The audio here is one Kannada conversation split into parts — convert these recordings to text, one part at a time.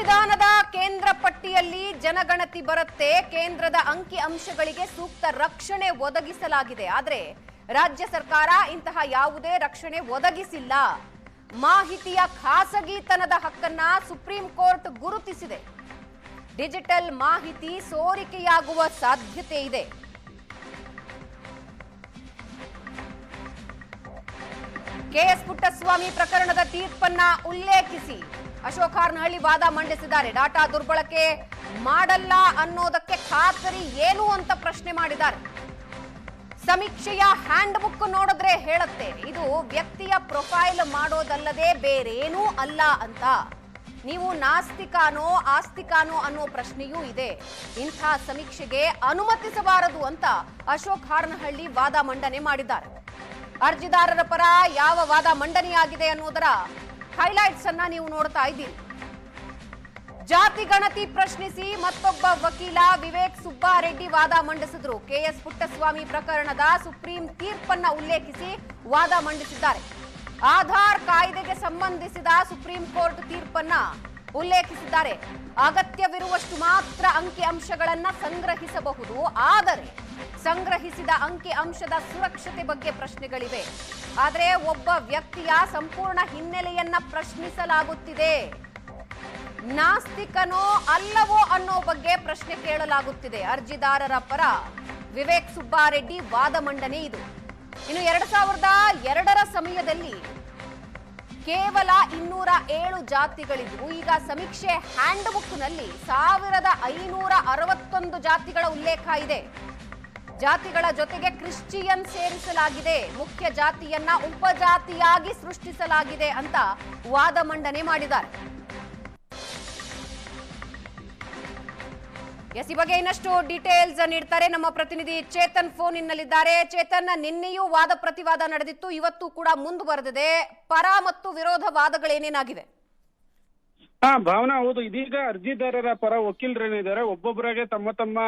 ಸಂವಿಧಾನದ ಕೇಂದ್ರ ಪಟ್ಟಿಯಲ್ಲಿ ಜನಗಣತಿ ಬರುತ್ತೆ. ಕೇಂದ್ರದ ಅಂಕಿ ಅಂಶಗಳಿಗೆ ಸೂಕ್ತ ರಕ್ಷಣೆ ಒದಗಿಸಲಾಗಿದೆ. ಆದರೆ ರಾಜ್ಯ ಸರ್ಕಾರ ಇಂತಹ ಯಾವುದೇ ರಕ್ಷಣೆ ಒದಗಿಸಿಲ್ಲ. ಮಾಹಿತಿಯ ಖಾಸಗಿತನದ ಹಕ್ಕನ್ನ ಸುಪ್ರೀಂ ಕೋರ್ಟ್ ಗುರುತಿಸಿದೆ. ಡಿಜಿಟಲ್ ಮಾಹಿತಿ ಸೋರಿಕೆಯಾಗುವ ಸಾಧ್ಯತೆ ಇದೆ. ಕೆಎಸ್ ಪುಟ್ಟಸ್ವಾಮಿ ಪ್ರಕರಣದ ತೀರ್ಪನ್ನ ಉಲ್ಲೇಖಿಸಿ ಅಶೋಕ್ ಹಾರ್ನಹಳ್ಳಿ ವಾದ ಮಂಡಿಸಿದ್ದಾರೆ. ಡಾಟಾ ದುರ್ಬಳಕೆ ಮಾಡಲ್ಲ ಅನ್ನೋದಕ್ಕೆ ಖಾತರಿ ಏನು ಅಂತ ಪ್ರಶ್ನೆ ಮಾಡಿದ್ದಾರೆ. ಸಮೀಕ್ಷೆಯ ಹ್ಯಾಂಡ್ ಬುಕ್ ನೋಡಿದ್ರೆ ಹೇಳುತ್ತೆ ಇದು ವ್ಯಕ್ತಿಯ ಪ್ರೊಫೈಲ್ ಮಾಡೋದಲ್ಲದೆ ಬೇರೇನೂ ಅಲ್ಲ ಅಂತ. ನೀವು ನಾಸ್ತಿಕಾನೋ ಆಸ್ತಿಕಾನೋ ಅನ್ನೋ ಪ್ರಶ್ನೆಯೂ ಇದೆ. ಇಂಥ ಸಮೀಕ್ಷೆಗೆ ಅನುಮತಿಸಬಾರದು ಅಂತ ಅಶೋಕ್ ಹಾರ್ನಹಳ್ಳಿ ವಾದ ಮಂಡನೆ ಮಾಡಿದ್ದಾರೆ. ಅರ್ಜಿದಾರರ ಪರ ಯಾವ ವಾದ ಮಂಡನೆಯಾಗಿದೆ ಅನ್ನೋದರ ಹೈಲೈಟ್ಸ್ ಅನ್ನ ನೀವು ನೋಡ್ತಾ ಇದ್ದೀರಿ. ಜಾತಿ ಗಣತಿ ಪ್ರಶ್ನಿಸಿ ಮತ್ತೊಬ್ಬ ವಕೀಲ ವಿವೇಕ್ ಸುಬ್ಬಾರೆಡ್ಡಿ ವಾದ ಮಂಡಿಸಿದ್ರು. ಕೆಎಸ್ ಪುಟ್ಟಸ್ವಾಮಿ ಪ್ರಕರಣದ ಸುಪ್ರೀಂ ತೀರ್ಪನ್ನ ಉಲ್ಲೇಖಿಸಿ ವಾದ ಮಂಡಿಸಿದ್ದಾರೆ. ಆಧಾರ್ ಕಾಯ್ದೆಗೆ ಸಂಬಂಧಿಸಿದ ಸುಪ್ರೀಂ ಕೋರ್ಟ್ ತೀರ್ಪನ್ನ ಉಲ್ಲೇಖಿಸಿದ್ದಾರೆ. ಅಗತ್ಯವಿರುವಷ್ಟು ಮಾತ್ರ ಅಂಕಿ ಅಂಶಗಳನ್ನ ಸಂಗ್ರಹಿಸಬಹುದು. ಆದರೆ ಸಂಗ್ರಹಿಸಿದ ಅಂಕಿ ಅಂಶದ ಸುರಕ್ಷತೆ ಬಗ್ಗೆ ಪ್ರಶ್ನೆಗಳಿವೆ. ಆದರೆ ಒಬ್ಬ ವ್ಯಕ್ತಿಯ ಸಂಪೂರ್ಣ ಹಿನ್ನೆಲೆಯನ್ನ ಪ್ರಶ್ನಿಸಲಾಗುತ್ತಿದೆ. ನಾಸ್ತಿಕನೋ ಅಲ್ಲವೋ ಅನ್ನೋ ಬಗ್ಗೆ ಪ್ರಶ್ನೆ ಕೇಳಲಾಗುತ್ತಿದೆ. ಅರ್ಜಿದಾರರ ಪರ ವಿವೇಕ್ ಸುಬ್ಬಾರೆಡ್ಡಿ ವಾದ ಮಂಡನೆ ಇದು. ಇನ್ನು 2002ರ ಸಮಯದಲ್ಲಿ ಕೇವಲ 207 ಜಾತಿಗಳಿದ್ವು. ಈಗ ಸಮೀಕ್ಷೆ ಹ್ಯಾಂಡ್ ಬುಕ್ ನಲ್ಲಿ 1561 ಜಾತಿಗಳ ಉಲ್ಲೇಖ ಇದೆ. ಜಾತಿಗಳ ಜೊತೆಗೆ ಕ್ರಿಶ್ಚಿಯನ್ ಸೇರಿಸಲಾಗಿದೆ. ಮುಖ್ಯ ಜಾತಿಯನ್ನ ಉಪಜಾತಿಯಾಗಿ ಸೃಷ್ಟಿಸಲಾಗಿದೆ ಅಂತ ವಾದ ಮಂಡನೆ ಮಾಡಿದ್ದಾರೆ. ಈ ಬಗ್ಗೆ ಇನ್ನಷ್ಟು ಡೀಟೇಲ್ಸ್ ನೀಡ್ತಾರೆ ನಮ್ಮ ಪ್ರತಿನಿಧಿ ಚೇತನ್ ಫೋನ್ ಇನ್ನಲ್ಲಿದ್ದಾರೆ. ಚೇತನ್, ನಿನ್ನೆಯೂ ವಾದ ಪ್ರತಿವಾದ ನಡೆದಿತ್ತು, ಇವತ್ತು ಕೂಡ ಮುಂದುವರೆದಿದೆ. ಪರ ಮತ್ತು ವಿರೋಧ ವಾದಗಳೇನೇನಾಗಿವೆ? ಭಾವನಾ, ಹೌದು. ಇದೀಗ ಅರ್ಜಿದಾರರ ಪರ ವಕೀಲರೇನಿದ್ದಾರೆ ಒಬ್ಬೊಬ್ಬರಾಗೆ ತಮ್ಮ ತಮ್ಮ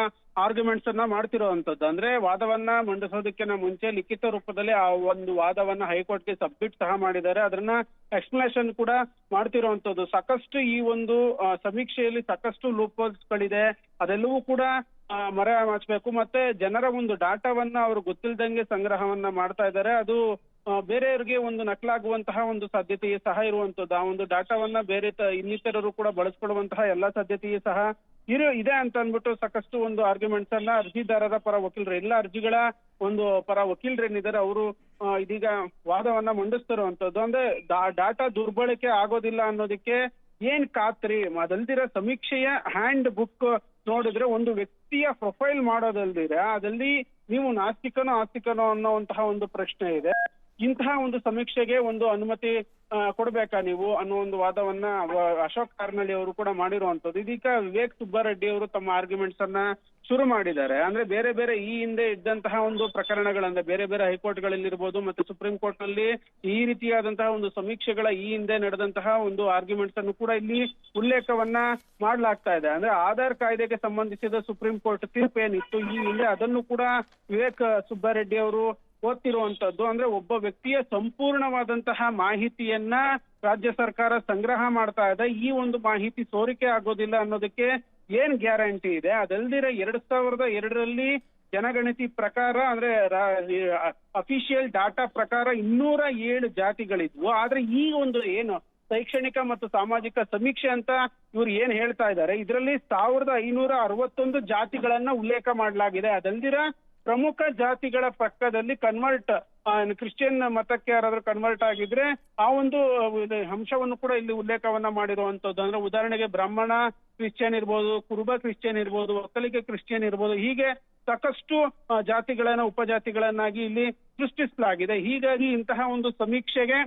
ಆರ್ಗ್ಯುಮೆಂಟ್ಸ್ ಅನ್ನ ಮಾಡ್ತಿರೋವಂಥದ್ದು. ಅಂದ್ರೆ ವಾದವನ್ನ ಮಂಡಿಸೋದಕ್ಕಿಂತ ಮುಂಚೆ ಲಿಖಿತ ರೂಪದಲ್ಲಿ ಆ ಒಂದು ವಾದವನ್ನ ಹೈಕೋರ್ಟ್ಗೆ ಸಬ್ಮಿಟ್ ಸಹ ಮಾಡಿದ್ದಾರೆ. ಅದನ್ನ ಎಕ್ಸ್ಪ್ಲನೇಷನ್ ಕೂಡ ಮಾಡ್ತಿರೋವಂಥದ್ದು. ಸಾಕಷ್ಟು ಈ ಒಂದು ಸಮೀಕ್ಷೆಯಲ್ಲಿ ಸಾಕಷ್ಟು ಲೂಪ್ಹೋಲ್ಸ್ ಗಳಿದೆ. ಅದೆಲ್ಲವೂ ಕೂಡ ಮರೆ ಮಾಚಬೇಕು. ಮತ್ತೆ ಜನರ ಒಂದು ಡಾಟಾವನ್ನ ಅವರು ಗೊತ್ತಿಲ್ದಂಗೆ ಸಂಗ್ರಹವನ್ನ ಮಾಡ್ತಾ ಇದ್ದಾರೆ. ಅದು ಬೇರೆಯವರಿಗೆ ಒಂದು ನಕಲಾಗುವಂತಹ ಒಂದು ಸಾಧ್ಯತೆಯೇ ಸಹ ಇರುವಂತದ್ದು. ಆ ಒಂದು ಡಾಟಾವನ್ನ ಬೇರೆ ಇನ್ನಿತರರು ಕೂಡ ಬಳಸ್ಕೊಳ್ಳುವಂತಹ ಎಲ್ಲಾ ಸಾಧ್ಯತೆಯೇ ಸಹ ಇದೆ ಅಂತ ಅಂದ್ಬಿಟ್ಟು ಸಾಕಷ್ಟು ಒಂದು ಆರ್ಗ್ಯುಮೆಂಟ್ಸ್ ಅನ್ನ ಅರ್ಜಿದಾರರ ಪರ ವಕೀಲರು, ಎಲ್ಲ ಅರ್ಜಿಗಳ ಒಂದು ಪರ ವಕೀಲರೇನಿದ್ದಾರೆ ಅವರು ಇದೀಗ ವಾದವನ್ನ ಮಂಡಿಸ್ತಿರುವಂತದ್ದು. ಅಂದ್ರೆ ಡಾಟಾ ದುರ್ಬಳಕೆ ಆಗೋದಿಲ್ಲ ಅನ್ನೋದಕ್ಕೆ ಏನ್ ಖಾತ್ರಿ? ಅದಲ್ದಿರ ಸಮೀಕ್ಷೆಯ ಹ್ಯಾಂಡ್ ಬುಕ್ ನೋಡಿದ್ರೆ ಒಂದು ವ್ಯಕ್ತಿಯ ಪ್ರೊಫೈಲ್ ಮಾಡೋದಲ್ದಿರ ಅದಲ್ಲಿ ನೀವು ನಾಸ್ತಿಕನೋ ಆಸ್ತಿಕನೋ ಅನ್ನೋಂತಹ ಒಂದು ಪ್ರಶ್ನೆ ಇದೆ. ಇಂತಹ ಒಂದು ಸಮೀಕ್ಷೆಗೆ ಒಂದು ಅನುಮತಿ ಕೊಡ್ಬೇಕಾ ನೀವು ಅನ್ನೋ ಒಂದು ವಾದವನ್ನ ಅಶೋಕ್ ಹಾರ್ನಹಳ್ಳಿ ಅವರು ಕೂಡ ಮಾಡಿರುವಂತದ್ದು. ಇದೀಗ ವಿವೇಕ್ ಸುಬ್ಬಾರೆಡ್ಡಿ ಅವರು ತಮ್ಮ ಆರ್ಗ್ಯುಮೆಂಟ್ಸ್ ಅನ್ನ ಶುರು ಮಾಡಿದ್ದಾರೆ. ಅಂದ್ರೆ ಬೇರೆ ಬೇರೆ ಈ ಹಿಂದೆ ಇದ್ದಂತಹ ಒಂದು ಪ್ರಕರಣಗಳಂದ್ರೆ ಬೇರೆ ಬೇರೆ ಹೈಕೋರ್ಟ್ ಗಳಲ್ಲಿರ್ಬೋದು ಮತ್ತೆ ಸುಪ್ರೀಂ ಕೋರ್ಟ್ ನಲ್ಲಿ ಈ ರೀತಿಯಾದಂತಹ ಒಂದು ಸಮೀಕ್ಷೆಗಳ ಈ ಹಿಂದೆ ನಡೆದಂತಹ ಒಂದು ಆರ್ಗ್ಯುಮೆಂಟ್ಸ್ ಅನ್ನು ಕೂಡ ಇಲ್ಲಿ ಉಲ್ಲೇಖವನ್ನ ಮಾಡ್ಲಾಗ್ತಾ ಇದೆ. ಅಂದ್ರೆ ಆಧಾರ್ ಕಾಯ್ದೆಗೆ ಸಂಬಂಧಿಸಿದ ಸುಪ್ರೀಂ ಕೋರ್ಟ್ ತೀರ್ಪು ಏನಿತ್ತು ಈ ಹಿಂದೆ ಅದನ್ನು ಕೂಡ ವಿವೇಕ್ ಸುಬ್ಬಾರೆಡ್ಡಿ ಅವರು ಓದ್ತಿರುವಂತದ್ದು. ಅಂದ್ರೆ ಒಬ್ಬ ವ್ಯಕ್ತಿಯ ಸಂಪೂರ್ಣವಾದಂತಹ ಮಾಹಿತಿಯನ್ನ ರಾಜ್ಯ ಸರ್ಕಾರ ಸಂಗ್ರಹ ಮಾಡ್ತಾ ಇದೆ. ಈ ಒಂದು ಮಾಹಿತಿ ಸೋರಿಕೆ ಆಗೋದಿಲ್ಲ ಅನ್ನೋದಕ್ಕೆ ಏನ್ ಗ್ಯಾರಂಟಿ ಇದೆ? ಅದಲ್ದಿರ 2002ರಲ್ಲಿ ಜನಗಣತಿ ಪ್ರಕಾರ ಅಂದ್ರೆ ಅಫಿಷಿಯಲ್ ಡಾಟಾ ಪ್ರಕಾರ 207 ಜಾತಿಗಳಿದ್ವು. ಆದ್ರೆ ಈ ಒಂದು ಏನು ಶೈಕ್ಷಣಿಕ ಮತ್ತು ಸಾಮಾಜಿಕ ಸಮೀಕ್ಷೆ ಅಂತ ಇವ್ರು ಏನ್ ಹೇಳ್ತಾ ಇದ್ದಾರೆ, ಇದರಲ್ಲಿ 1561 ಜಾತಿಗಳನ್ನ ಉಲ್ಲೇಖ ಮಾಡಲಾಗಿದೆ. ಅದಲ್ದಿರ ಪ್ರಮುಖ ಜಾತಿಗಳ ಪಕ್ಕದಲ್ಲಿ ಕನ್ವರ್ಟ್ ಕ್ರಿಶ್ಚಿಯನ್ ಮತಕ್ಕೆ ಯಾರಾದ್ರೂ ಕನ್ವರ್ಟ್ ಆಗಿದ್ರೆ ಆ ಒಂದು ಅಂಶವನ್ನು ಕೂಡ ಇಲ್ಲಿ ಉಲ್ಲೇಖವನ್ನ ಮಾಡಿರುವಂತದ್ದು. ಅಂದ್ರೆ ಉದಾಹರಣೆಗೆ ಬ್ರಾಹ್ಮಣ ಕ್ರಿಶ್ಚಿಯನ್ ಇರ್ಬೋದು, ಕುರುಬ ಕ್ರಿಶ್ಚಿಯನ್ ಇರ್ಬೋದು, ಒಕ್ಕಲಿಗ ಕ್ರಿಶ್ಚಿಯನ್ ಇರ್ಬೋದು, ಹೀಗೆ ಸಾಕಷ್ಟು ಜಾತಿಗಳನ್ನ ಉಪಜಾತಿಗಳನ್ನಾಗಿ ಇಲ್ಲಿ ಸೃಷ್ಟಿಸಲಾಗಿದೆ. ಹೀಗಾಗಿ ಇಂತಹ ಒಂದು ಸಮೀಕ್ಷೆಗೆ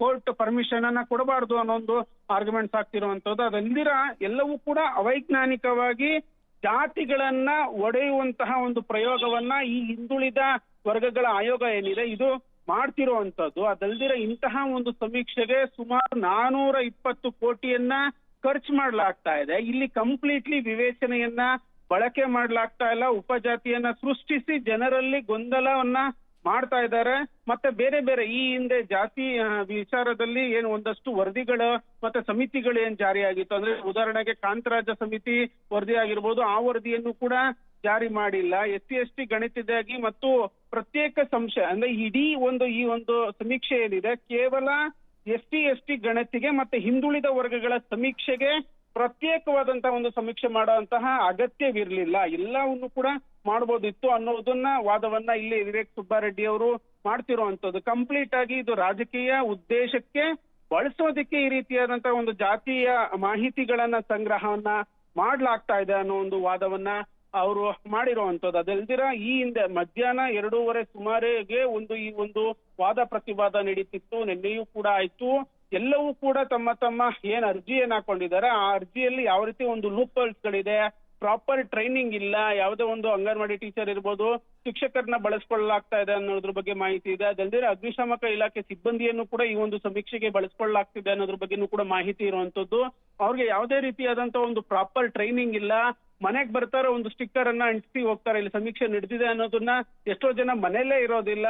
ಕೋರ್ಟ್ ಪರ್ಮಿಷನ್ ಅನ್ನ ಕೊಡಬಾರದು ಅನ್ನೋ ಒಂದು ಆರ್ಗ್ಯುಮೆಂಟ್ಸ್ ಆಗ್ತಿರುವಂತದ್ದು. ಅದಲ್ದಿರ ಎಲ್ಲವೂ ಕೂಡ ಅವೈಜ್ಞಾನಿಕವಾಗಿ ಜಾತಿಗಳನ್ನ ಒಡೆಯುವಂತಹ ಒಂದು ಪ್ರಯೋಗವನ್ನ ಈ ಹಿಂದುಳಿದ ವರ್ಗಗಳ ಆಯೋಗ ಏನಿದೆ ಇದು ಮಾಡ್ತಿರುವಂತದ್ದು. ಅದಲ್ದಿರ ಇಂತಹ ಒಂದು ಸಮೀಕ್ಷೆಗೆ ಸುಮಾರು 420 ಕೋಟಿಯನ್ನ ಖರ್ಚು ಮಾಡ್ಲಾಗ್ತಾ ಇದೆ. ಇಲ್ಲಿ ಕಂಪ್ಲೀಟ್ಲಿ ವಿವೇಚನೆಯನ್ನ ಬಳಕೆ ಮಾಡ್ಲಾಗ್ತಾ ಇಲ್ಲ. ಉಪಜಾತಿಯನ್ನ ಸೃಷ್ಟಿಸಿ ಜನರಲ್ಲಿ ಗೊಂದಲವನ್ನ ಮಾಡ್ತಾ ಇದ್ದಾರೆ. ಮತ್ತೆ ಬೇರೆ ಬೇರೆ ಈ ಹಿಂದೆ ಜಾತಿ ವಿಚಾರದಲ್ಲಿ ಏನು ಒಂದಷ್ಟು ವರದಿಗಳು ಮತ್ತೆ ಸಮಿತಿಗಳು ಏನ್ ಜಾರಿಯಾಗಿತ್ತು, ಅಂದ್ರೆ ಉದಾಹರಣೆಗೆ ಕಾಂತರಾಜ ಸಮಿತಿ ವರದಿ ಆಗಿರ್ಬೋದು, ಆ ವರದಿಯನ್ನು ಕೂಡ ಜಾರಿ ಮಾಡಿಲ್ಲ. SC/ST ಗಣಿತದಾಗಿ ಮತ್ತು ಪ್ರತ್ಯೇಕ ಸಂಶಯ ಅಂದ್ರೆ ಇಡೀ ಈ ಒಂದು ಸಮೀಕ್ಷೆ ಏನಿದೆ ಕೇವಲ SC/ST ಗಣತಿಗೆ ಮತ್ತೆ ಹಿಂದುಳಿದ ವರ್ಗಗಳ ಸಮೀಕ್ಷೆಗೆ ಪ್ರತ್ಯೇಕವಾದಂತಹ ಒಂದು ಸಮೀಕ್ಷೆ ಮಾಡುವಂತಹ ಅಗತ್ಯವಿರ್ಲಿಲ್ಲ, ಎಲ್ಲವನ್ನು ಕೂಡ ಮಾಡಬಹುದಿತ್ತು ಅನ್ನೋದನ್ನ ವಾದವನ್ನ ಇಲ್ಲಿ ವಿವೇಕ್ ಸುಬ್ಬಾರೆಡ್ಡಿ ಅವರು ಮಾಡ್ತಿರುವಂತದ್ದು. ಕಂಪ್ಲೀಟ್ ಆಗಿ ಇದು ರಾಜಕೀಯ ಉದ್ದೇಶಕ್ಕೆ ಬಳಸೋದಕ್ಕೆ ಈ ರೀತಿಯಾದಂತಹ ಒಂದು ಜಾತಿಯ ಮಾಹಿತಿಗಳನ್ನ ಸಂಗ್ರಹವನ್ನ ಮಾಡ್ಲಾಗ್ತಾ ಇದೆ ಅನ್ನೋ ಒಂದು ವಾದವನ್ನ ಅವರು ಮಾಡಿರುವಂತದ್ದು. ಅದಲ್ದಿರ ಈ ಹಿಂದೆ ಮಧ್ಯಾಹ್ನ 2:30 ಸುಮಾರಿಗೆ ಈ ಒಂದು ವಾದ ಪ್ರತಿವಾದ ನಡೀತಿತ್ತು, ನಿನ್ನೆಯೂ ಕೂಡ ಆಯ್ತು. ಎಲ್ಲವೂ ಕೂಡ ತಮ್ಮ ಏನ್ ಅರ್ಜಿಯನ್ನ ಹಾಕೊಂಡಿದ್ದಾರೆ ಆ ಅರ್ಜಿಯಲ್ಲಿ ಯಾವ ರೀತಿ ಒಂದು ಲೂಪ್ ಹೋಲ್ಸ್ ಗಳಿದೆ, ಪ್ರಾಪರ್ ಟ್ರೈನಿಂಗ್ ಇಲ್ಲ, ಯಾವುದೇ ಒಂದು ಅಂಗನವಾಡಿ ಟೀಚರ್ ಇರ್ಬೋದು ಶಿಕ್ಷಕರನ್ನ ಬಳಸ್ಕೊಳ್ಳಲಾಗ್ತಾ ಇದೆ ಅನ್ನೋದ್ರ ಬಗ್ಗೆ ಮಾಹಿತಿ ಇದೆ. ಅದಲ್ಲದೆ ಅಗ್ನಿಶಾಮಕ ಇಲಾಖೆ ಸಿಬ್ಬಂದಿಯನ್ನು ಕೂಡ ಈ ಒಂದು ಸಮೀಕ್ಷೆಗೆ ಬಳಸ್ಕೊಳ್ಳಲಾಗ್ತಿದೆ ಅನ್ನೋದ್ರ ಬಗ್ಗೆನೂ ಕೂಡ ಮಾಹಿತಿ ಇರುವಂತದ್ದು. ಅವ್ರಿಗೆ ಯಾವುದೇ ರೀತಿಯಾದಂತಹ ಒಂದು ಪ್ರಾಪರ್ ಟ್ರೈನಿಂಗ್ ಇಲ್ಲ, ಮನೆಗ್ ಬರ್ತಾರೆ, ಒಂದು ಸ್ಟಿಕ್ಕರ್ ಅನ್ನ ಅಂಟಿಸಿ ಹೋಗ್ತಾರೆ, ಇಲ್ಲಿ ಸಮೀಕ್ಷೆ ನಡೆದಿದೆ ಅನ್ನೋದನ್ನ. ಎಷ್ಟೋ ಜನ ಮನೆಯಲ್ಲೇ ಇರೋದಿಲ್ಲ.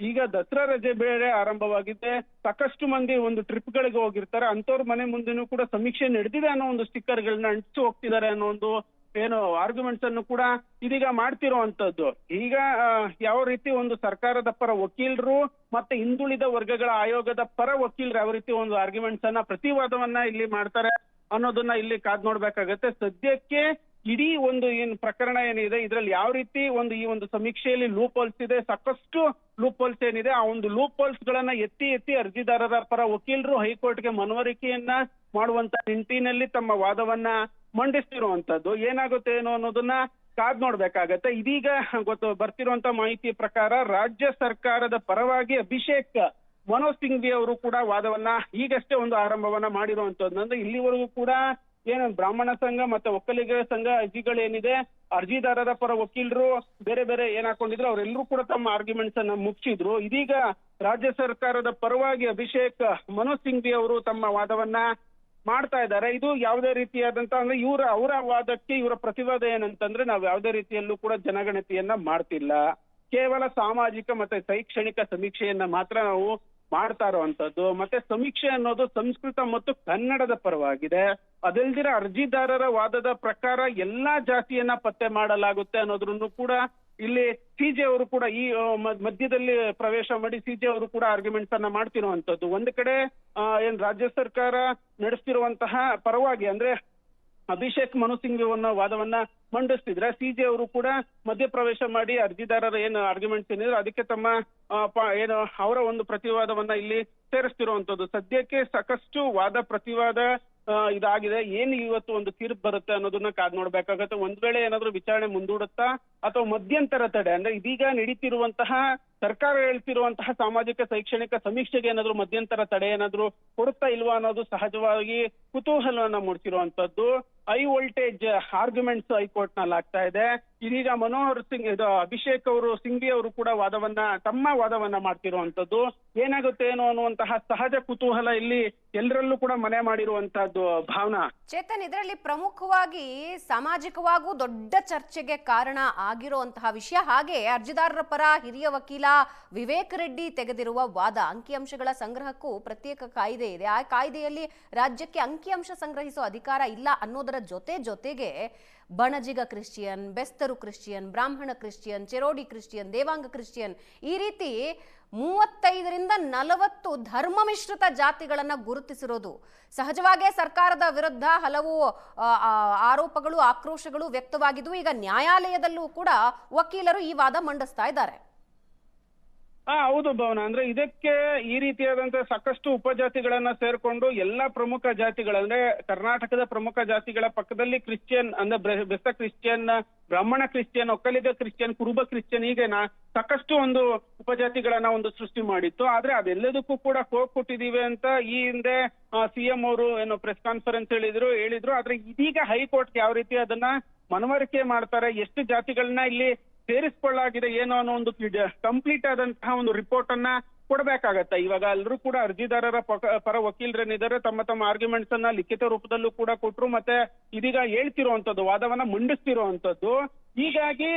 ಈಗ ದಸರಾ ರಜೆ ಬೇರೆ ಆರಂಭವಾಗಿದೆ, ಸಾಕಷ್ಟು ಮಂದಿ ಒಂದು ಟ್ರಿಪ್ ಗಳಿಗೆ ಹೋಗಿರ್ತಾರೆ, ಅಂತವ್ರ ಮನೆ ಮುಂದೆನೂ ಕೂಡ ಸಮೀಕ್ಷೆ ನಡೆದಿದೆ ಅನ್ನೋ ಒಂದು ಸ್ಟಿಕ್ಕರ್ ಗಳನ್ನ ಅಂಟಿಸಿ ಹೋಗ್ತಿದ್ದಾರೆ ಅನ್ನೋ ಒಂದು ಏನು ಆರ್ಗ್ಯುಮೆಂಟ್ಸ್ ಅನ್ನು ಕೂಡ ಇದೀಗ ಮಾಡ್ತಿರುವಂತದ್ದು. ಈಗ ಯಾವ ರೀತಿ ಒಂದು ಸರ್ಕಾರದ ಪರ ವಕೀಲರು ಮತ್ತೆ ಹಿಂದುಳಿದ ವರ್ಗಗಳ ಆಯೋಗದ ಪರ ವಕೀಲರು ಯಾವ ರೀತಿ ಒಂದು ಆರ್ಗ್ಯುಮೆಂಟ್ಸ್ ಅನ್ನ ಪ್ರತಿವಾದವನ್ನ ಇಲ್ಲಿ ಮಾಡ್ತಾರೆ ಅನ್ನೋದನ್ನ ಇಲ್ಲಿ ಕಾದ್ ನೋಡ್ಬೇಕಾಗತ್ತೆ. ಸದ್ಯಕ್ಕೆ ಇಡೀ ಒಂದು ಏನ್ ಪ್ರಕರಣ ಏನಿದೆ ಇದ್ರಲ್ಲಿ ಯಾವ ರೀತಿ ಈ ಒಂದು ಸಮೀಕ್ಷೆಯಲ್ಲಿ ಲೂಪ್ ಹೋಲ್ಸ್ ಇದೆ, ಸಾಕಷ್ಟು ಲೂಪ್ ಹೋಲ್ಸ್ ಏನಿದೆ, ಆ ಒಂದು ಲೂಪ್ ಹೋಲ್ಸ್ ಗಳನ್ನ ಎತ್ತಿ ಅರ್ಜಿದಾರರ ಪರ ವಕೀಲರು ಹೈಕೋರ್ಟ್ಗೆ ಮನವರಿಕೆಯನ್ನ ಮಾಡುವಂತ ನಿಟ್ಟಿನಲ್ಲಿ ತಮ್ಮ ವಾದವನ್ನ ಮಂಡಿಸ್ತಿರುವಂತದ್ದು. ಏನಾಗುತ್ತೆ ಏನೋ ಅನ್ನೋದನ್ನ ಕಾದ್ ನೋಡ್ಬೇಕಾಗತ್ತೆ. ಇದೀಗ ಬರ್ತಿರುವಂತ ಮಾಹಿತಿ ಪ್ರಕಾರ ರಾಜ್ಯ ಸರ್ಕಾರದ ಪರವಾಗಿ ಅಭಿಷೇಕ್ ಮನು ಸಿಂಘ್ವಿ ಅವರು ಕೂಡ ವಾದವನ್ನ ಈಗಷ್ಟೇ ಒಂದು ಆರಂಭವನ್ನ ಮಾಡಿರುವಂತದ್ದು. ಅಂದ್ರೆ ಇಲ್ಲಿವರೆಗೂ ಕೂಡ ಏನು ಬ್ರಾಹ್ಮಣ ಸಂಘ ಮತ್ತೆ ಒಕ್ಕಲಿಗರ ಸಂಘ ಅರ್ಜಿಗಳೇನಿದೆ, ಅರ್ಜಿದಾರರ ಪರ ವಕೀಲರು ಬೇರೆ ಬೇರೆ ಏನ್ ಹಾಕೊಂಡಿದ್ರು ಅವರೆಲ್ಲರೂ ಕೂಡ ತಮ್ಮ ಆರ್ಗ್ಯುಮೆಂಟ್ಸ್ ಅನ್ನ ಮುಗಿಸಿದ್ರು. ಇದೀಗ ರಾಜ್ಯ ಸರ್ಕಾರದ ಪರವಾಗಿ ಅಭಿಷೇಕ್ ಮನು ಸಿಂಘ್ವಿ ಅವರು ತಮ್ಮ ವಾದವನ್ನ ಮಾಡ್ತಾ ಇದ್ದಾರೆ. ಇದು ಯಾವುದೇ ರೀತಿಯಾದಂತ ಅಂದ್ರೆ ಅವರ ವಾದಕ್ಕೆ ಇವರ ಪ್ರತಿವಾದ ಏನಂತಂದ್ರೆ ನಾವು ಯಾವುದೇ ರೀತಿಯಲ್ಲೂ ಕೂಡ ಜನಗಣತಿಯನ್ನ ಮಾಡ್ತಿಲ್ಲ, ಕೇವಲ ಸಾಮಾಜಿಕ ಮತ್ತೆ ಶೈಕ್ಷಣಿಕ ಸಮೀಕ್ಷೆಯನ್ನ ಮಾತ್ರ ನಾವು ಮಾಡ್ತಾ ಇರುವಂತದ್ದು. ಮತ್ತೆ ಸಮೀಕ್ಷೆ ಅನ್ನೋದು ಸಂಸ್ಕೃತ ಮತ್ತು ಕನ್ನಡದ ಪರವಾಗಿದೆ. ಅದಲ್ದಿರ ಅರ್ಜಿದಾರರ ವಾದದ ಪ್ರಕಾರ ಎಲ್ಲಾ ಜಾತಿಯನ್ನ ಪತ್ತೆ ಮಾಡಲಾಗುತ್ತೆ ಅನ್ನೋದ್ರನ್ನು ಕೂಡ ಇಲ್ಲಿ CJ ಅವರು ಕೂಡ ಈ ಮಧ್ಯದಲ್ಲಿ ಪ್ರವೇಶ ಮಾಡಿ CJ ಅವರು ಕೂಡ ಆರ್ಗ್ಯುಮೆಂಟ್ಸ್ ಅನ್ನ ಮಾಡ್ತಿರುವಂತದ್ದು. ಒಂದ್ ಕಡೆ ಏನ್ ರಾಜ್ಯ ಸರ್ಕಾರ ನಡೆಸ್ತಿರುವಂತಹ ಪರವಾಗಿ ಅಂದ್ರೆ ಅಭಿಷೇಕ್ ಮನು ಸಿಂಘ್ವಿ ಅನ್ನೋ ವಾದವನ್ನ ಮಂಡಿಸ್ತಿದ್ರೆ CJ ಅವರು ಕೂಡ ಮಧ್ಯಪ್ರವೇಶ ಮಾಡಿ ಅರ್ಜಿದಾರರ ಏನು ಆರ್ಗ್ಯುಮೆಂಟ್ಸ್ ಏನಿದ್ರು ಅದಕ್ಕೆ ತಮ್ಮ ಏನು ಅವರ ಒಂದು ಪ್ರತಿವಾದವನ್ನ ಇಲ್ಲಿ ಸೇರಿಸ್ತಿರುವಂತದ್ದು. ಸದ್ಯಕ್ಕೆ ಸಾಕಷ್ಟು ವಾದ ಪ್ರತಿವಾದ ಇದಾಗಿದೆ. ಏನ್ ಇವತ್ತು ಒಂದು ತೀರ್ಪು ಬರುತ್ತೆ ಅನ್ನೋದನ್ನ ಕಾದ್ ನೋಡ್ಬೇಕಾಗತ್ತೆ. ಒಂದ್ ವೇಳೆ ಏನಾದ್ರು ವಿಚಾರಣೆ ಮುಂದೂಡುತ್ತಾ ಅಥವಾ ಮಧ್ಯಂತರ ತಡೆ ಅಂದ್ರೆ ಇದೀಗ ನಡೀತಿರುವಂತಹ ಸರ್ಕಾರ ಹೇಳ್ತಿರುವಂತಹ ಸಾಮಾಜಿಕ ಶೈಕ್ಷಣಿಕ ಸಮೀಕ್ಷೆಗೆ ಏನಾದ್ರು ಮಧ್ಯಂತರ ತಡೆ ಏನಾದ್ರು ಕೊಡುತ್ತಾ ಇಲ್ವಾ ಅನ್ನೋದು ಸಹಜವಾಗಿ ಕುತೂಹಲವನ್ನ ಮೂಡಿಸಿರುವಂತದ್ದು. ಹೈ ವೋಲ್ಟೇಜ್ ಆರ್ಗ್ಯುಮೆಂಟ್ಸ್ ಹೈಕೋರ್ಟ್ ನಲ್ಲಿ ಆಗ್ತಾ ಇದೆ. ಇದೀಗ ಮನೋಹರ್ ಸಿಂಗ್ ಅಭಿಷೇಕ್ ಅವರು ಸಿಂಘ್ವಿ ಅವರು ಕೂಡ ತಮ್ಮ ವಾದವನ್ನ ಮಾಡ್ತಿರುವಂತದ್ದು. ಏನಾಗುತ್ತೆ ಏನೋ ಅನ್ನುವಂತಹ ಸಹಜ ಕುತೂಹಲ ಇಲ್ಲಿ ಎಲ್ಲರಲ್ಲೂ ಕೂಡ ಮನೆ ಮಾಡಿರುವಂತಹದ್ದು. ಭಾವನಾ, ಚೇತನ್, ಇದರಲ್ಲಿ ಪ್ರಮುಖವಾಗಿ ಸಾಮಾಜಿಕವಾಗೂ ದೊಡ್ಡ ಚರ್ಚೆಗೆ ಕಾರಣ ಆಗಿರುವಂತಹ ವಿಷಯ, ಹಾಗೆ ಅರ್ಜಿದಾರರ ಪರ ಹಿರಿಯ ವಕೀಲ ವಿವೇಕ್ ರೆಡ್ಡಿ ತೆಗೆದಿರುವ ವಾದ, ಅಂಕಿಅಂಶಗಳ ಸಂಗ್ರಹಕ್ಕೂ ಪ್ರತ್ಯೇಕ ಕಾಯ್ದೆ ಇದೆ. ಆ ಕಾಯ್ದೆಯಲ್ಲಿ ರಾಜ್ಯಕ್ಕೆ ಅಂಕಿಅಂಶ ಸಂಗ್ರಹಿಸುವ ಅಧಿಕಾರ ಇಲ್ಲ ಅನ್ನೋದರ ಜೊತೆಗೆ ಬಣಜಿಗ ಕ್ರಿಶ್ಚಿಯನ್, ಬೆಸ್ತರು ಕ್ರಿಶ್ಚಿಯನ್, ಬ್ರಾಹ್ಮಣ ಕ್ರಿಶ್ಚಿಯನ್, ಚೆರೋಡಿ ಕ್ರಿಶ್ಚಿಯನ್, ದೇವಾಂಗ ಕ್ರಿಶ್ಚಿಯನ್, ಈ ರೀತಿ 35ರಿಂದ 40 ಧರ್ಮ ಮಿಶ್ರಿತ ಜಾತಿಗಳನ್ನ ಗುರುತಿಸಿರೋದು. ಸಹಜವಾಗೇ ಸರ್ಕಾರದ ವಿರುದ್ಧ ಹಲವು ಆರೋಪಗಳು, ಆಕ್ರೋಶಗಳು ವ್ಯಕ್ತವಾಗಿದ್ವು. ಈಗ ನ್ಯಾಯಾಲಯದಲ್ಲೂ ಕೂಡ ವಕೀಲರು ಈ ವಾದ ಮಂಡಿಸ್ತಾ ಇದ್ದಾರೆ. ಹೌದು ಭಾವನಾ, ಅಂದ್ರೆ ಇದಕ್ಕೆ ಈ ರೀತಿಯಾದಂತಹ ಸಾಕಷ್ಟು ಉಪಜಾತಿಗಳನ್ನ ಸೇರ್ಕೊಂಡು ಎಲ್ಲಾ ಪ್ರಮುಖ ಜಾತಿಗಳಂದ್ರೆ ಕರ್ನಾಟಕದ ಪ್ರಮುಖ ಜಾತಿಗಳ ಪಕ್ಕದಲ್ಲಿ ಕ್ರಿಶ್ಚಿಯನ್ ಅಂದ್ರೆ ಬೆಸ್ತ ಕ್ರಿಶ್ಚಿಯನ್, ಬ್ರಾಹ್ಮಣ ಕ್ರಿಶ್ಚಿಯನ್, ಒಕ್ಕಲಿಗ ಕ್ರಿಶ್ಚಿಯನ್, ಕುರುಬ ಕ್ರಿಶ್ಚಿಯನ್, ಹೀಗೆ ಸಾಕಷ್ಟು ಒಂದು ಉಪಜಾತಿಗಳನ್ನ ಒಂದು ಸೃಷ್ಟಿ ಮಾಡಿತ್ತು. ಆದ್ರೆ ಅದೆಲ್ಲದಕ್ಕೂ ಕೂಡ ಹೋಗ್ ಕೊಟ್ಟಿದೀವಿ ಅಂತ ಈ ಹಿಂದೆ CM ಅವರು ಏನು ಪ್ರೆಸ್ ಕಾನ್ಫರೆನ್ಸ್ ಹೇಳಿದ್ರು. ಆದ್ರೆ ಇದೀಗ ಹೈಕೋರ್ಟ್ ಯಾವ ರೀತಿ ಅದನ್ನ ಮನವರಿಕೆ ಮಾಡ್ತಾರೆ, ಎಷ್ಟು ಜಾತಿಗಳನ್ನ ಇಲ್ಲಿ ಸೇರಿಸಿಕೊಳ್ಳಾಗಿದೆ ಏನೋ ಅನ್ನೋ ಒಂದು ಕಂಪ್ಲೀಟ್ ಆದಂತಹ ಒಂದು ರಿಪೋರ್ಟ್ ಅನ್ನ ಕೊಡ್ಬೇಕಾಗತ್ತೆ. ಇವಾಗ ಎಲ್ಲರೂ ಕೂಡ ಅರ್ಜಿದಾರರ ಪರ ವಕೀಲರೇನಿದ್ದಾರೆ ತಮ್ಮ ತಮ್ಮ ಆರ್ಗ್ಯುಮೆಂಟ್ಸ್ ಅನ್ನ ಲಿಖಿತ ರೂಪದಲ್ಲೂ ಕೂಡ ಕೊಟ್ರು, ಮತ್ತೆ ಇದೀಗ ಹೇಳ್ತಿರುವಂತದ್ದು ವಾದವನ್ನ ಮಂಡಿಸ್ತಿರುವಂತದ್ದು. ಹೀಗಾಗಿ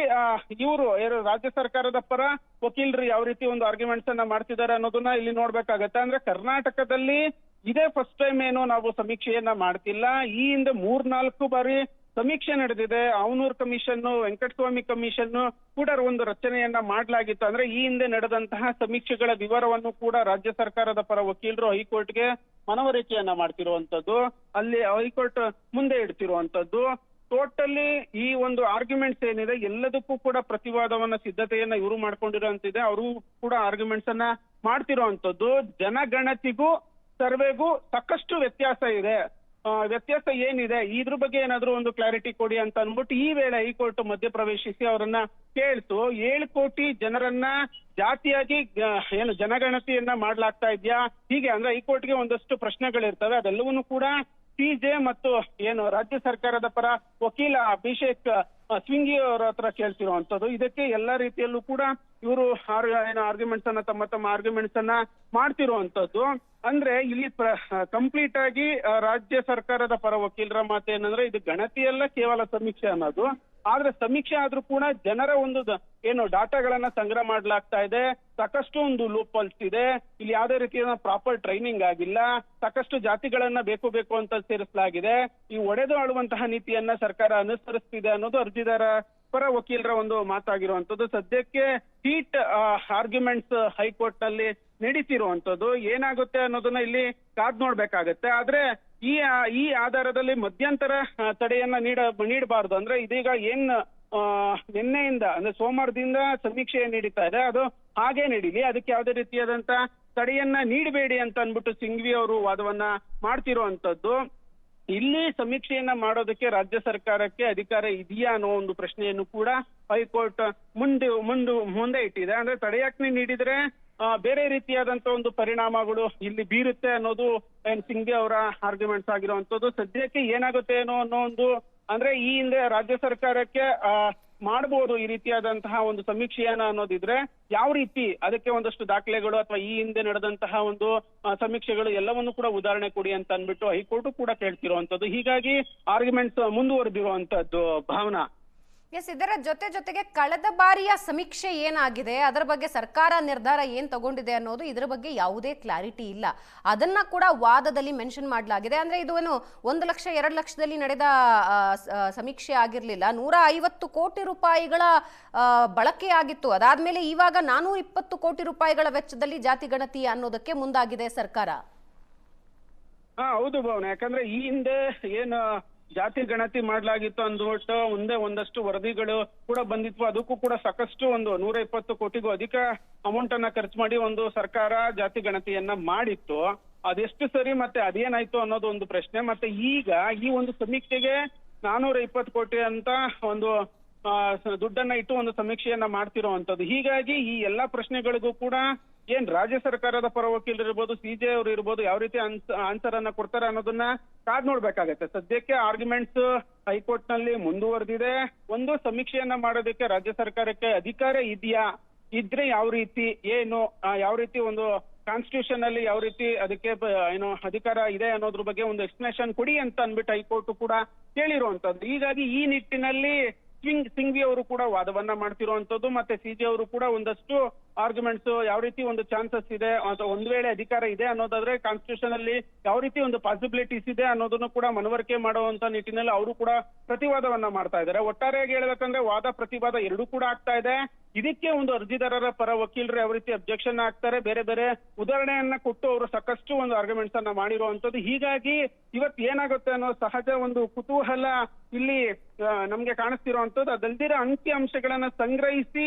ಇವರು ರಾಜ್ಯ ಸರ್ಕಾರದ ಪರ ವಕೀಲರು ಯಾವ ರೀತಿ ಒಂದು ಆರ್ಗ್ಯುಮೆಂಟ್ಸ್ ಅನ್ನ ಮಾಡ್ತಿದ್ದಾರೆ ಅನ್ನೋದನ್ನ ಇಲ್ಲಿ ನೋಡ್ಬೇಕಾಗತ್ತೆ. ಅಂದ್ರೆ ಕರ್ನಾಟಕದಲ್ಲಿ ಇದೇ ಫಸ್ಟ್ ಟೈಮ್ ಏನು ನಾವು ಸಮೀಕ್ಷೆಯನ್ನ ಮಾಡ್ತಿಲ್ಲ. ಈ ಹಿಂದೆ 3-4 ಬಾರಿ ಸಮೀಕ್ಷೆ ನಡೆದಿದೆ. ಅವನೂರ್ ಕಮಿಷನ್, ವೆಂಕಟಸ್ವಾಮಿ ಕಮಿಷನ್ ಕೂಡ ಒಂದು ರಚನೆಯನ್ನ ಮಾಡಲಾಗಿತ್ತು. ಅಂದ್ರೆ ಈ ಹಿಂದೆ ನಡೆದಂತಹ ಸಮೀಕ್ಷೆಗಳ ವಿವರವನ್ನು ಕೂಡ ರಾಜ್ಯ ಸರ್ಕಾರದ ಪರ ವಕೀಲರು ಹೈಕೋರ್ಟ್ಗೆ ಮನವರಿಕೆಯನ್ನ ಮಾಡ್ತಿರುವಂತದ್ದು, ಅಲ್ಲಿ ಹೈಕೋರ್ಟ್ ಮುಂದೆ ಇಡ್ತಿರುವಂತದ್ದು. ಟೋಟಲಿ ಈ ಒಂದು ಆರ್ಗ್ಯುಮೆಂಟ್ಸ್ ಏನಿದೆ ಎಲ್ಲದಕ್ಕೂ ಕೂಡ ಪ್ರತಿವಾದವನ್ನ ಸಿದ್ಧತೆಯನ್ನ ಇವರು ಮಾಡ್ಕೊಂಡಿರೋಂತಿದೆ. ಅವರು ಕೂಡ ಆರ್ಗ್ಯುಮೆಂಟ್ಸ್ ಅನ್ನ ಮಾಡ್ತಿರುವಂತದ್ದು. ಜನಗಣತಿಗೂ ಸರ್ವೆಗೂ ಸಾಕಷ್ಟು ವ್ಯತ್ಯಾಸ ಇದೆ. ವ್ಯತ್ಯಾಸ ಏನಿದೆ ಇದ್ರ ಬಗ್ಗೆ ಏನಾದ್ರು ಒಂದು ಕ್ಲಾರಿಟಿ ಕೊಡಿ ಅಂತ ಅನ್ಬಿಟ್ಟು ಈ ವೇಳೆ ಹೈಕೋರ್ಟ್ ಮಧ್ಯಪ್ರವೇಶಿಸಿ ಅವರನ್ನ ಕೇಳ್ತು. 7 ಕೋಟಿ ಜನರನ್ನ ಜಾತಿಯಾಗಿ ಏನು ಜನಗಣತಿಯನ್ನ ಮಾಡ್ಲಾಗ್ತಾ ಇದ್ಯಾ, ಹೀಗೆ ಅಂದ್ರೆ ಹೈಕೋರ್ಟ್ಗೆ ಒಂದಷ್ಟು ಪ್ರಶ್ನೆಗಳಿರ್ತವೆ. ಅದೆಲ್ಲವನ್ನೂ ಕೂಡ ಸಿಜೆ ಮತ್ತು ಏನು ರಾಜ್ಯ ಸರ್ಕಾರದ ಪರ ವಕೀಲ ಅಭಿಷೇಕ್ ಸಿಂಘಿ ಅವರ ಹತ್ರ ಕೇಳ್ತಿರುವಂತದ್ದು. ಇದಕ್ಕೆ ಎಲ್ಲಾ ರೀತಿಯಲ್ಲೂ ಕೂಡ ಇವರು ಆರ್ಗ್ಯುಮೆಂಟ್ಸ್ ಅನ್ನ ತಮ್ಮ ಆರ್ಗ್ಯುಮೆಂಟ್ಸ್ ಅನ್ನ ಮಾಡ್ತಿರುವಂತದ್ದು. ಅಂದ್ರೆ ಇಲ್ಲಿ ಕಂಪ್ಲೀಟ್ ಆಗಿ ರಾಜ್ಯ ಸರ್ಕಾರದ ಪರ ವಕೀಲರ ಮಾತೇನಂದ್ರೆ ಇದು ಗಣತಿಯಲ್ಲ, ಕೇವಲ ಸಮೀಕ್ಷೆ ಅನ್ನೋದು. ಆದ್ರೆ ಸಮೀಕ್ಷೆ ಆದ್ರೂ ಕೂಡ ಜನರ ಒಂದು ಏನು ಡಾಟಾಗಳನ್ನ ಸಂಗ್ರಹ ಮಾಡ್ಲಾಗ್ತಾ ಇದೆ. ಸಾಕಷ್ಟು ಒಂದು ಲೂಪ್ ಹೋಲ್ಸ್ ಇದೆ. ಇಲ್ಲಿ ಯಾವುದೇ ರೀತಿಯ ಪ್ರಾಪರ್ ಟ್ರೈನಿಂಗ್ ಆಗಿಲ್ಲ. ಸಾಕಷ್ಟು ಜಾತಿಗಳನ್ನ ಬೇಕು ಅಂತ ಸೇರಿಸಲಾಗಿದೆ. ಈ ಒಡೆದು ಆಳುವಂತಹ ನೀತಿಯನ್ನ ಸರ್ಕಾರ ಅನುಸರಿಸ್ತಿದೆ ಅನ್ನೋದು ಅರ್ಜಿದಾರ ಪರ ವಕೀಲರ ಒಂದು ಮಾತಾಗಿರುವಂತದ್ದು. ಸದ್ಯಕ್ಕೆ ಹೀಟ್ ಆರ್ಗ್ಯುಮೆಂಟ್ಸ್ ಹೈಕೋರ್ಟ್ ನಲ್ಲಿ ನಡೀತಿರುವಂತದ್ದು. ಏನಾಗುತ್ತೆ ಅನ್ನೋದನ್ನ ಇಲ್ಲಿ ಕಾದ್ ನೋಡ್ಬೇಕಾಗತ್ತೆ. ಆದ್ರೆ ಈ ಆಧಾರದಲ್ಲಿ ಮಧ್ಯಂತರ ತಡೆಯನ್ನ ನೀಡಬಾರದು. ಅಂದ್ರೆ ಇದೀಗ ನಿನ್ನೆಯಿಂದ ಅಂದ್ರೆ ಸೋಮವಾರದಿಂದ ಸಮೀಕ್ಷೆ ನಡೀತಾ ಇದೆ, ಅದು ಹಾಗೆ ನಡೀಲಿ, ಅದಕ್ಕೆ ಯಾವುದೇ ರೀತಿಯಾದಂತ ತಡೆಯನ್ನ ನೀಡಬೇಡಿ ಅಂತ ಅನ್ಬಿಟ್ಟು ಸಿಂಘ್ವಿ ಅವರು ವಾದವನ್ನ ಮಾಡ್ತಿರುವಂತದ್ದು. ಇಲ್ಲಿ ಸಮೀಕ್ಷೆಯನ್ನ ಮಾಡೋದಕ್ಕೆ ರಾಜ್ಯ ಸರ್ಕಾರಕ್ಕೆ ಅಧಿಕಾರ ಇದೆಯಾ ಅನ್ನೋ ಒಂದು ಪ್ರಶ್ನೆಯನ್ನು ಕೂಡ ಹೈಕೋರ್ಟ್ ಮುಂದೆ ಇಟ್ಟಿದೆ. ಅಂದ್ರೆ ತಡೆಯಾಜ್ಞೆ ನೀಡಿದ್ರೆ ಬೇರೆ ರೀತಿಯಾದಂತ ಒಂದು ಪರಿಣಾಮಗಳು ಇಲ್ಲಿ ಬೀರುತ್ತೆ ಅನ್ನೋದು ಸಿಂಘಿ ಅವರ ಆರ್ಗ್ಯುಮೆಂಟ್ಸ್ ಆಗಿರುವಂತದ್ದು. ಸದ್ಯಕ್ಕೆ ಏನಾಗುತ್ತೆ ಅನ್ನೋ ಒಂದು ಅಂದ್ರೆ ಈ ಹಿಂದೆ ರಾಜ್ಯ ಸರ್ಕಾರಕ್ಕೆ ಮಾಡಬಹುದು ಈ ರೀತಿಯಾದಂತಹ ಒಂದು ಸಮೀಕ್ಷೆಯನ್ನ ಅನ್ನೋದಿದ್ರೆ ಯಾವ ರೀತಿ ಅದಕ್ಕೆ ಒಂದಷ್ಟು ದಾಖಲೆಗಳು ಅಥವಾ ಈ ಹಿಂದೆ ನಡೆದಂತಹ ಒಂದು ಸಮೀಕ್ಷೆಗಳು ಎಲ್ಲವನ್ನೂ ಕೂಡ ಉದಾಹರಣೆ ಕೊಡಿ ಅಂತ ಅನ್ಬಿಟ್ಟು ಹೈಕೋರ್ಟ್ ಕೂಡ ಕೇಳ್ತಿರುವಂತದ್ದು. ಹೀಗಾಗಿ ಆರ್ಗ್ಯುಮೆಂಟ್ಸ್ ಮುಂದುವರೆದಿರುವಂತದ್ದು. ಭಾವನಾ, ಎಸ್, ಇದರ ಜೊತೆಗೆ ಕಳೆದ ಬಾರಿಯ ಸಮೀಕ್ಷೆ ಏನಾಗಿದೆ, ಅದರ ಬಗ್ಗೆ ಸರ್ಕಾರ ನಿರ್ಧಾರ ಏನ್ ತಗೊಂಡಿದೆ ಅನ್ನೋದು ಇದರ ಬಗ್ಗೆ ಯಾವುದೇ ಕ್ಲಾರಿಟಿ ಇಲ್ಲ. ಅದನ್ನ ಕೂಡ ವಾದದಲ್ಲಿ ಮೆನ್ಷನ್ ಮಾಡಲಾಗಿದೆ. ಅಂದ್ರೆ ಇದು ಏನು 1 ಲಕ್ಷ 2 ಲಕ್ಷದಲ್ಲಿ ನಡೆದ ಸಮೀಕ್ಷೆ ಆಗಿರ್ಲಿಲ್ಲ. 150 ಕೋಟಿ ರೂಪಾಯಿಗಳ ಬಳಕೆ ಆಗಿತ್ತು. ಅದಾದ್ಮೇಲೆ ಇವಾಗ 420 ಕೋಟಿ ರೂಪಾಯಿಗಳ ವೆಚ್ಚದಲ್ಲಿ ಜಾತಿ ಗಣತಿ ಅನ್ನೋದಕ್ಕೆ ಮುಂದಾಗಿದೆ ಸರ್ಕಾರ. ಹೌದು ಭಾವನೆ. ಯಾಕಂದ್ರೆ ಈ ಹಿಂದೆ ಏನು ಜಾತಿ ಗಣತಿ ಮಾಡ್ಲಾಗಿತ್ತು ಅಂದ್ಬಿಟ್ಟು ಮುಂದೆ ಒಂದಷ್ಟು ವರದಿಗಳು ಕೂಡ ಬಂದಿತ್ತು. ಅದಕ್ಕೂ ಕೂಡ ಸಾಕಷ್ಟು ಒಂದು 120 ಕೋಟಿಗೂ ಅಧಿಕ ಅಮೌಂಟ್ ಅನ್ನ ಖರ್ಚು ಮಾಡಿ ಒಂದು ಸರ್ಕಾರ ಜಾತಿ ಗಣತಿಯನ್ನ ಮಾಡಿತ್ತು. ಅದೆಷ್ಟು ಸರಿ ಮತ್ತೆ ಅದೇನಾಯ್ತು ಅನ್ನೋದು ಒಂದು ಪ್ರಶ್ನೆ. ಮತ್ತೆ ಈಗ ಈ ಒಂದು ಸಮೀಕ್ಷೆಗೆ 420 ಕೋಟಿ ಅಂತ ಒಂದು ದುಡ್ಡನ್ನ ಇಟ್ಟು ಒಂದು ಸಮೀಕ್ಷೆಯನ್ನ ಮಾಡ್ತಿರುವಂತದ್ದು. ಹೀಗಾಗಿ ಈ ಎಲ್ಲಾ ಪ್ರಶ್ನೆಗಳಿಗೂ ಕೂಡ ರಾಜ್ಯ ಸರ್ಕಾರದ ಪರ ವಕೀಲರು ಇರ್ಬೋದು, ಸಿಜೆ ಅವರು ಇರ್ಬೋದು, ಯಾವ ರೀತಿ ಆನ್ಸರ್ ಅನ್ನ ಕೊಡ್ತಾರೆ ಅನ್ನೋದನ್ನ ಕಾದ್ ನೋಡ್ಬೇಕಾಗತ್ತೆ. ಸದ್ಯಕ್ಕೆ ಆರ್ಗ್ಯುಮೆಂಟ್ಸ್ ಹೈಕೋರ್ಟ್ ನಲ್ಲಿ ಮುಂದುವರೆದಿದೆ. ಒಂದು ಸಮೀಕ್ಷೆಯನ್ನ ಮಾಡೋದಕ್ಕೆ ರಾಜ್ಯ ಸರ್ಕಾರಕ್ಕೆ ಅಧಿಕಾರ ಇದೆಯಾ, ಇದ್ರೆ ಯಾವ ರೀತಿ ಯಾವ ರೀತಿ ಒಂದು ಕಾನ್ಸ್ಟಿಟ್ಯೂಷನ್ ಅಲ್ಲಿ ಯಾವ ರೀತಿ ಅದಕ್ಕೆ ಅಧಿಕಾರ ಇದೆ ಅನ್ನೋದ್ರ ಬಗ್ಗೆ ಒಂದು ಎಕ್ಸ್ಪ್ಲನೇಷನ್ ಕೊಡಿ ಅಂತ ಅನ್ಬಿಟ್ಟು ಹೈಕೋರ್ಟ್ ಕೂಡ ಕೇಳಿರುವಂತದ್ದು. ಹೀಗಾಗಿ ಈ ನಿಟ್ಟಿನಲ್ಲಿ ಸಿಂಘ್ವಿ ಅವರು ಕೂಡ ವಾದವನ್ನ ಮಾಡ್ತಿರುವಂತದ್ದು. ಮತ್ತೆ ಸಿಜೆ ಅವರು ಕೂಡ ಒಂದಷ್ಟು ಆರ್ಗ್ಯುಮೆಂಟ್ಸ್ ಯಾವ ರೀತಿ ಒಂದು ಚಾನ್ಸಸ್ ಇದೆ, ಒಂದ್ ವೇಳೆ ಅಧಿಕಾರ ಇದೆ ಅನ್ನೋದಾದ್ರೆ ಕಾನ್ಸ್ಟಿಟ್ಯೂಷನ್ ಅಲ್ಲಿ ಯಾವ ರೀತಿ ಒಂದು ಪಾಸಿಬಿಲಿಟೀಸ್ ಇದೆ ಅನ್ನೋದನ್ನು ಕೂಡ ಮನವರಿಕೆ ಮಾಡುವಂತ ನಿಟ್ಟಿನಲ್ಲಿ ಅವರು ಕೂಡ ಪ್ರತಿವಾದವನ್ನ ಮಾಡ್ತಾ ಇದ್ದಾರೆ. ಒಟ್ಟಾರೆಯಾಗಿ ಹೇಳ್ಬೇಕಂದ್ರೆ ವಾದ ಪ್ರತಿವಾದ ಎರಡೂ ಕೂಡ ಆಗ್ತಾ ಇದೆ. ಇದಕ್ಕೆ ಒಂದು ಅರ್ಜಿದಾರರ ಪರ ವಕೀಲರು ಯಾವ ರೀತಿ ಅಬ್ಜೆಕ್ಷನ್ ಆಗ್ತಾರೆ, ಬೇರೆ ಬೇರೆ ಉದಾಹರಣೆಯನ್ನ ಕೊಟ್ಟು ಅವರು ಸಾಕಷ್ಟು ಒಂದು ಆರ್ಗ್ಯುಮೆಂಟ್ಸ್ ಅನ್ನ ಮಾಡಿರುವಂತದ್ದು. ಹೀಗಾಗಿ ಇವತ್ತು ಏನಾಗುತ್ತೆ ಅನ್ನೋ ಸಹಜ ಒಂದು ಕುತೂಹಲ ಇಲ್ಲಿ ನಮ್ಗೆ ಕಾಣಿಸ್ತಿರುವಂತದ್ದು. ಅದಲ್ದಿರ ಅಂಕಿ ಅಂಶಗಳನ್ನ ಸಂಗ್ರಹಿಸಿ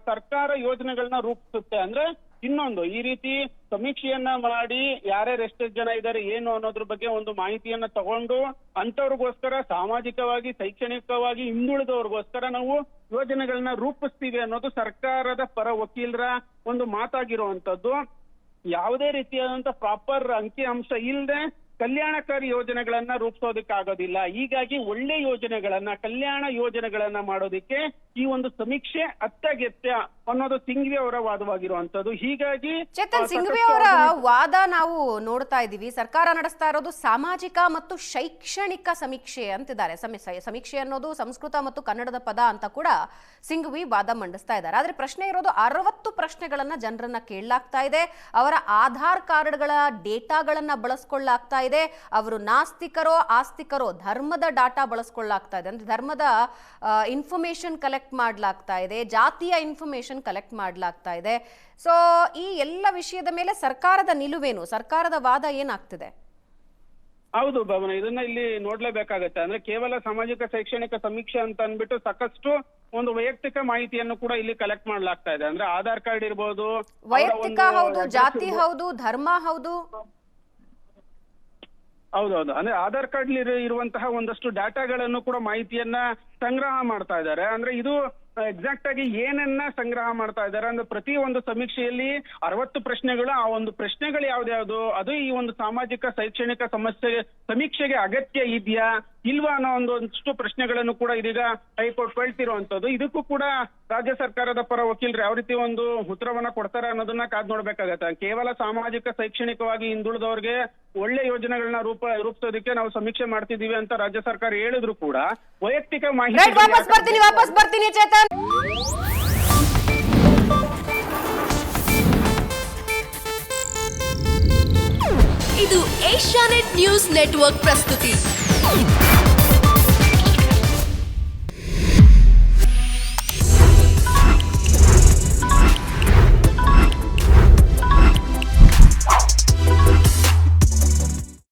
ಸರ್ಕಾರ ಯೋಜನೆಗಳನ್ನ ರೂಪಿಸುತ್ತೆ. ಅಂದ್ರೆ ಇನ್ನೊಂದು ಈ ರೀತಿ ಸಮೀಕ್ಷೆಯನ್ನ ಮಾಡಿ ಯಾರ್ಯಾರು ಎಷ್ಟೆಷ್ಟು ಜನ ಇದ್ದಾರೆ ಏನು ಅನ್ನೋದ್ರ ಬಗ್ಗೆ ಒಂದು ಮಾಹಿತಿಯನ್ನ ತಗೊಂಡು ಅಂತವ್ರಿಗೋಸ್ಕರ ಸಾಮಾಜಿಕವಾಗಿ ಶೈಕ್ಷಣಿಕವಾಗಿ ಹಿಂದುಳಿದವ್ರಿಗೋಸ್ಕರ ನಾವು ಯೋಜನೆಗಳನ್ನ ರೂಪಿಸ್ತೀವಿ ಅನ್ನೋದು ಸರ್ಕಾರದ ಪರ ವಕೀಲರ ಒಂದು ಮಾತಾಗಿರುವಂತದ್ದು. ಯಾವುದೇ ರೀತಿಯಾದಂತ ಪ್ರಾಪರ್ ಅಂಕಿ ಅಂಶ ಇಲ್ಲದೆ ಕಲ್ಯಾಣಕಾರಿ ಯೋಜನೆಗಳನ್ನ ರೂಪಿಸೋದಕ್ಕೆ ಆಗೋದಿಲ್ಲ. ಹೀಗಾಗಿ ಒಳ್ಳೆ ಯೋಜನೆಗಳನ್ನ, ಕಲ್ಯಾಣ ಯೋಜನೆಗಳನ್ನ ಮಾಡೋದಕ್ಕೆ ಈ ಒಂದು ಸಮೀಕ್ಷೆ ಅತ್ಯಗತ್ಯ ಅನ್ನೋದು ಸಿಂಘ್ವಿ ಅವರ ವಾದವಾಗಿರುವಂತದ್ದು. ಹೀಗಾಗಿ ಚೇತನ್ ಸಿಂಘ್ವಿ ಅವರ ವಾದ ನಾವು ನೋಡ್ತಾ ಇದ್ದೀವಿ. ಸರ್ಕಾರ ನಡೆಸ್ತಾ ಇರೋದು ಸಾಮಾಜಿಕ ಮತ್ತು ಶೈಕ್ಷಣಿಕ ಸಮೀಕ್ಷೆ ಅಂತಿದ್ದಾರೆ. ಸಮೀಕ್ಷೆ ಅನ್ನೋದು ಸಂಸ್ಕೃತ ಮತ್ತು ಕನ್ನಡದ ಪದ ಅಂತ ಕೂಡ ಸಿಂಘ್ವಿ ವಾದ ಮಂಡಿಸ್ತಾ ಇದ್ದಾರೆ. ಆದ್ರೆ ಪ್ರಶ್ನೆ ಇರೋದು 60 ಪ್ರಶ್ನೆಗಳನ್ನ ಜನರನ್ನ ಕೇಳಲಾಗ್ತಾ ಇದೆ. ಅವರ ಆಧಾರ್ ಕಾರ್ಡ್ಗಳ ಡೇಟಾಗಳನ್ನ ಬಳಸ್ಕೊಳ್ಳಾಗ್ತಾ ಇದೆ. ಅವರು ನಾಸ್ತಿಕರೋ ಆಸ್ತಿಕರೋ ಧರ್ಮದ ಡಾಟಾ ಬಳಸ್ಕೊಳ್ಳಾಗ್ತಾ ಇದೆ. ಅಂದ್ರೆ ಧರ್ಮದ ಇನ್ಫಾರ್ಮೇಶನ್ ಕಲೆಕ್ಟ್ ಮಾಡ್ಲಾಗ್ತಾ ಇದೆ, ಜಾತಿಯ ಇನ್ಫಾರ್ಮೇಶನ್ ಕಲೆಕ್ಟ್ ಮಾಡ್ಲಾಗ್ತಾ ಇದೆ. ಸೊ ಈ ಎಲ್ಲ ವಿಷಯದ ಮೇಲೆ ಸರ್ಕಾರದ ನಿಲುವೇನು, ಸರ್ಕಾರದ ವಾದ ಏನಾಗ್ತಿದೆ? ಹೌದು ಭವನ, ಇದನ್ನ ಇಲ್ಲಿ ನೋಡ್ಲೇಬೇಕಾಗತ್ತೆ. ಅಂದ್ರೆ ಕೇವಲ ಸಾಮಾಜಿಕ ಶೈಕ್ಷಣಿಕ ಸಮೀಕ್ಷೆ ಅಂತ ಅಂದ್ಬಿಟ್ಟು ಸಾಕಷ್ಟು ಒಂದು ವೈಯಕ್ತಿಕ ಮಾಹಿತಿಯನ್ನು ಕೂಡ ಇಲ್ಲಿ ಕಲೆಕ್ಟ್ ಮಾಡ್ಲಾಗ್ತಾ ಇದೆ. ಅಂದ್ರೆ ಆಧಾರ್ ಕಾರ್ಡ್ ಇರ್ಬೋದು, ವೈಯಕ್ತಿಕ ಹೌದು, ಜಾತಿ ಹೌದು, ಧರ್ಮ ಹೌದು. ಹೌದೌದು, ಅಂದ್ರೆ ಆಧಾರ್ ಕಾರ್ಡ್ ಇರುವಂತಹ ಒಂದಷ್ಟು ಡಾಟಾಗಳನ್ನು ಕೂಡ ಮಾಹಿತಿಯನ್ನ ಸಂಗ್ರಹ ಮಾಡ್ತಾ ಇದ್ದಾರೆ. ಅಂದ್ರೆ ಇದು ಎಕ್ಸಾಕ್ಟ್ ಆಗಿ ಏನನ್ನ ಸಂಗ್ರಹ ಮಾಡ್ತಾ ಇದ್ದಾರೆ ಅಂದ್ರೆ ಪ್ರತಿ ಒಂದು ಸಮೀಕ್ಷೆಯಲ್ಲಿ 60 ಪ್ರಶ್ನೆಗಳು, ಆ ಒಂದು ಪ್ರಶ್ನೆಗಳು ಯಾವ್ದ್ಯಾವ್ದು, ಅದು ಈ ಒಂದು ಸಾಮಾಜಿಕ ಶೈಕ್ಷಣಿಕ ಸಮೀಕ್ಷೆಗೆ ಅಗತ್ಯ ಇದೆಯಾ ಇಲ್ವಾ ಅನ್ನೋ ಒಂದಷ್ಟು ಪ್ರಶ್ನೆಗಳನ್ನು ಕೂಡ ಇದೀಗ ಹೈಕೋರ್ಟ್ ಕೇಳ್ತಿರುವಂತದ್ದು. ಇದಕ್ಕೂ ಕೂಡ ರಾಜ್ಯ ಸರ್ಕಾರದ ಪರ ವಕೀಲರು ಯಾವ ರೀತಿ ಒಂದು ಉತ್ತರವನ್ನ ಕೊಡ್ತಾರೆ ಅನ್ನೋದನ್ನ ಕಾದ್ ನೋಡ್ಬೇಕಾಗತ್ತೆ. ಕೇವಲ ಸಾಮಾಜಿಕ ಶೈಕ್ಷಣಿಕವಾಗಿ ಹಿಂದುಳಿದವ್ರಿಗೆ ಒಳ್ಳೆ ಯೋಜನೆಗಳನ್ನ ರೂಪಿಸೋದಕ್ಕೆ ನಾವು ಸಮೀಕ್ಷೆ ಮಾಡ್ತಿದೀವಿ ಅಂತ ರಾಜ್ಯ ಸರ್ಕಾರ ಹೇಳಿದ್ರು ಕೂಡ ವೈಯಕ್ತಿಕ ಮಾಹಿತಿ ವಾಪಸ್ ಬರ್ತೀನಿ ಚೇತನ್. ಇದು ಏಷ್ಯಾನೆಟ್ ನ್ಯೂಸ್ ನೆಟ್ವರ್ಕ್ ಪ್ರಸ್ತುತಿ.